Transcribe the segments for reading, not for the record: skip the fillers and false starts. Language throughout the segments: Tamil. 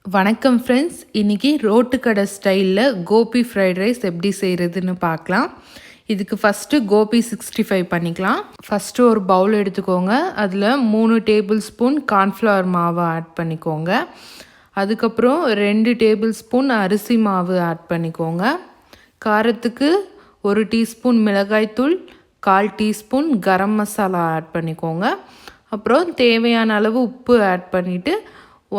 வணக்கம் ஃப்ரெண்ட்ஸ். இன்றைக்கி ரோட்டு கடை ஸ்டைலில் கோபி ஃப்ரைட் ரைஸ் எப்படி செய்கிறதுன்னு பார்க்கலாம். இதுக்கு ஃபஸ்ட்டு கோபி 65 பண்ணிக்கலாம். ஃபஸ்ட்டு ஒரு பவுல் எடுத்துக்கோங்க. அதில் 3 டேபிள் ஸ்பூன் கார்ன்ஃப்ளவர் மாவு ஆட் பண்ணிக்கோங்க. அதுக்கப்புறம் 2 டேபிள் ஸ்பூன் அரிசி மாவு ஆட் பண்ணிக்கோங்க. காரத்துக்கு 1 டீஸ்பூன் மிளகாய்த்தூள், 1/4 டீஸ்பூன் கரம் மசாலா ஆட் பண்ணிக்கோங்க. அப்புறம் தேவையான அளவு உப்பு ஆட் பண்ணிவிட்டு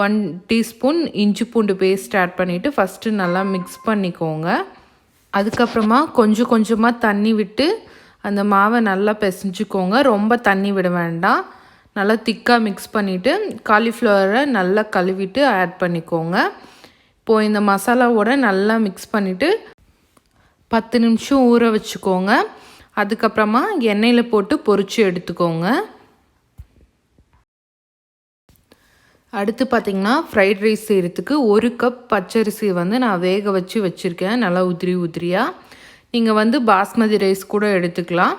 1 டீஸ்பூன் இஞ்சி பூண்டு பேஸ்ட் ஆட் பண்ணிவிட்டு ஃபஸ்ட்டு நல்லா மிக்ஸ் பண்ணிக்கோங்க. அதுக்கப்புறமா கொஞ்சம் கொஞ்சமாக தண்ணி விட்டு அந்த மாவை நல்லா பிசைஞ்சிக்கோங்க. ரொம்ப தண்ணி விட வேண்டாம். நல்லா திக்காக மிக்ஸ் பண்ணிவிட்டு காலிஃப்ளவரை நல்லா கழுவிட்டு ஆட் பண்ணிக்கோங்க. இப்போது இந்த மசாலாவோட நல்லா மிக்ஸ் பண்ணிவிட்டு 10 நிமிஷம் ஊற வச்சுக்கோங்க. அதுக்கப்புறமா எண்ணெயில் போட்டு பொரித்து எடுத்துக்கோங்க. அடுத்து பார்த்திங்கன்னா ஃப்ரைட் ரைஸ் செய்கிறதுக்கு 1 கப் பச்சரிசி நான் வேக வச்சு வச்சுருக்கேன். நல்லா உதிரியாக. நீங்கள் பாஸ்மதி ரைஸ் கூட எடுத்துக்கலாம்.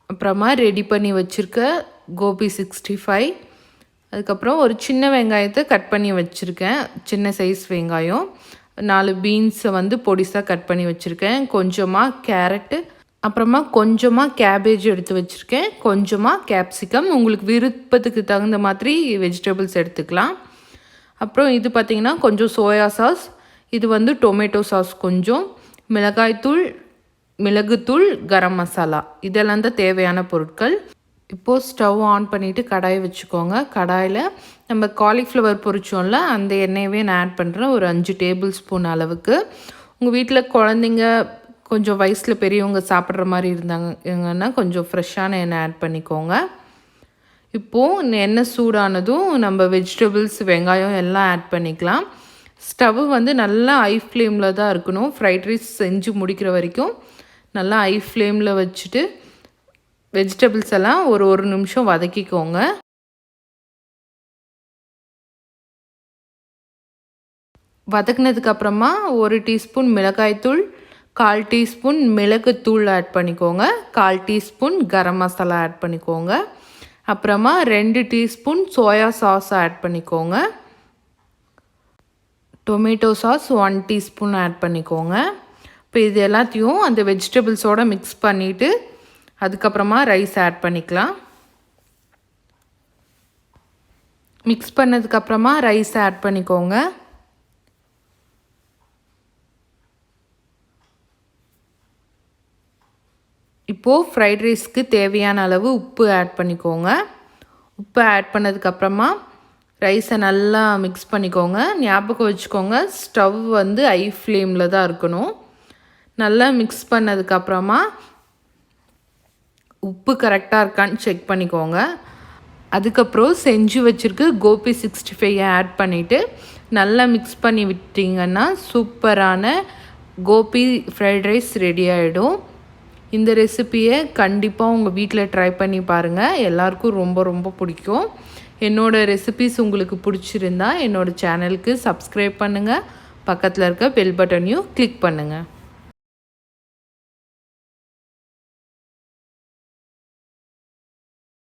அப்புறமா ரெடி பண்ணி வச்சுருக்க கோபி 65, அதுக்கப்புறம் ஒரு சின்ன வெங்காயத்தை கட் பண்ணி வச்சுருக்கேன். சின்ன சைஸ் வெங்காயம், 4 பீன்ஸை பொடிசாக கட் பண்ணி வச்சுருக்கேன். கொஞ்சமாக கேரட்டு, அப்புறமா கொஞ்சமாக கேபேஜ் எடுத்து வச்சுருக்கேன். கொஞ்சமாக கேப்சிகம், உங்களுக்கு விருப்பத்துக்கு தகுந்த மாதிரி வெஜிடபிள்ஸ் எடுத்துக்கலாம். அப்புறம் இது பார்த்திங்கன்னா கொஞ்சம் சோயா சாஸ், இது டொமேட்டோ சாஸ், கொஞ்சம் மிளகாய்த்தூள், மிளகுத்தூள், கரம் மசாலா, இதெல்லாம் தான் தேவையான பொருட்கள். இப்போது ஸ்டவ் ஆன் பண்ணிவிட்டு கடாயை வச்சுக்கோங்க. கடாயில் நம்ம காலிஃப்ளவர் பொரிச்சோம்ல, அந்த எண்ணெயவே நான் ஆட் பண்ணுறேன். ஒரு 5 டேபிள் ஸ்பூன் அளவுக்கு. உங்கள் வீட்டில் குழந்தைங்க கொஞ்சம் வயசில் பெரியவங்க சாப்பிட்ற மாதிரி இருந்தாங்கன்னா கொஞ்சம் ஃப்ரெஷ்ஷான எண்ணெய் ஆட் பண்ணிக்கோங்க. இப்போது எண்ணெய் சூடானதும் நம்ம வெஜிடபிள்ஸ், வெங்காயம் எல்லாம் ஆட் பண்ணிக்கலாம். ஸ்டவ் நல்லா ஹை ஃப்ளேமில் தான் இருக்கணும். ஃப்ரைட் ரைஸ் செஞ்சு முடிக்கிற வரைக்கும் நல்லா ஹை ஃப்ளேமில் வச்சுட்டு வெஜிடபிள்ஸ் எல்லாம் ஒரு நிமிஷம் வதக்கிக்கோங்க. வதக்கினதுக்கப்புறமா 1 டீஸ்பூன் மிளகாய்த்தூள், 1/4 டீஸ்பூன் மிளகுத்தூள் ஆட் பண்ணிக்கோங்க. 1/4 டீஸ்பூன் கரம் மசாலா ஆட் பண்ணிக்கோங்க. அப்புறமா 2 டீஸ்பூன் சோயா சாஸ் ஆட் பண்ணிக்கோங்க. டொமேட்டோ சாஸ் 1 டீஸ்பூன் ஆட் பண்ணிக்கோங்க. இப்போ இது எல்லாத்தையும் அந்த வெஜிடபிள்ஸோடு மிக்ஸ் பண்ணிவிட்டு அதுக்கப்புறமா ரைஸ் ஆட் பண்ணிக்கலாம். மிக்ஸ் பண்ணதுக்கப்புறமா ரைஸ் ஆட் பண்ணிக்கோங்க. இப்போது ஃப்ரைட் ரைஸ்க்கு தேவையான அளவு உப்பு ஆட் பண்ணிக்கோங்க. உப்பு ஆட் பண்ணதுக்கப்புறமா ரைஸை நல்லா மிக்ஸ் பண்ணிக்கோங்க. ஞாபகம் வச்சுக்கோங்க, ஸ்டவ் ஹை ஃப்ளேமில் தான் இருக்கணும். நல்லா மிக்ஸ் பண்ணதுக்கப்புறமா உப்பு கரெக்டாக இருக்கான்னு செக் பண்ணிக்கோங்க. அதுக்கப்புறம் செஞ்சு வச்சுருக்கு கோபி 65 ஆட் பண்ணிவிட்டு நல்லா மிக்ஸ் பண்ணி விட்டிங்கன்னா சூப்பரான கோபி ஃப்ரைட் ரைஸ் ரெடி ஆகிடும். இந்த ரெசிப்பியை கண்டிப்பாக உங்கள் வீட்டில் ட்ரை பண்ணி பாருங்கள். எல்லாருக்கும் ரொம்ப ரொம்ப பிடிக்கும். என்னோடய ரெசிபிஸ் உங்களுக்கு பிடிச்சிருந்தா என்னோடய சேனலுக்கு சப்ஸ்கிரைப் பண்ணுங்கள். பக்கத்தில் இருக்க பெல் பட்டனையும் கிளிக் பண்ணுங்கள்.